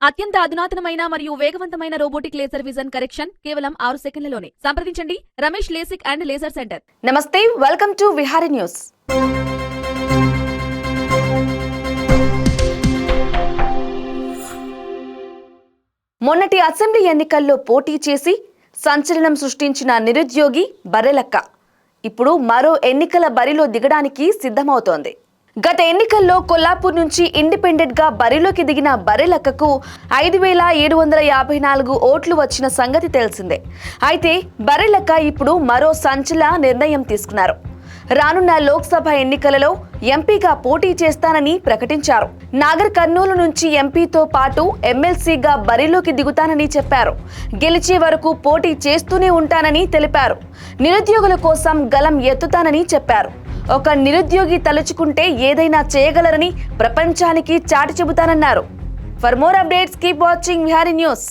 అత్యంత అధునాతనమైన మరియు వేగవంతమైన రోబోటిక్ లేజర్ విజన్ కరెక్షన్ కేవలం 6 సెకండ్లలోనే. సంప్రదించండి Ramesh LASIK and laser centre. నమస్తే, వెల్కమ్ టు విహారీ న్యూస్. మొన్నటి అసెంబ్లీ ఎన్నికల్లో పోటీ చేసి సంచలనం సృష్టించిన నిరుద్యోగి బర్రెలక్క ఇప్పుడు మరో ఎన్నికల బరిలో దిగడానికి సిద్ధమవుతోంది. గత ఎన్నికల్లో కొల్లాపూర్ నుంచి ఇండిపెండెంట్ గా బరిలోకి దిగిన బర్రెలక్కకు 5,754 ఓట్లు వచ్చిన సంగతి తెలిసిందే. అయితే బర్రెలక్క ఇప్పుడు మరో సంచలన నిర్ణయం తీసుకున్నారు. రానున్న లోక్సభ ఎన్నికలలో ఎంపీగా పోటీ చేస్తానని ప్రకటించారు. నాగర్ కర్నూలు నుంచి ఎంపీతో పాటు ఎమ్మెల్సీగా బరిలోకి దిగుతానని చెప్పారు. గెలిచే వరకు పోటీ చేస్తూనే ఉంటానని తెలిపారు. నిరుద్యోగుల కోసం గలం ఎత్తుతానని చెప్పారు. ఒక నిరుద్యోగి తలుచుకుంటే ఏదైనా చేయగలరని ప్రపంచానికి చాటి చెబుతానన్నారు. For more updates keep watching Vihari news.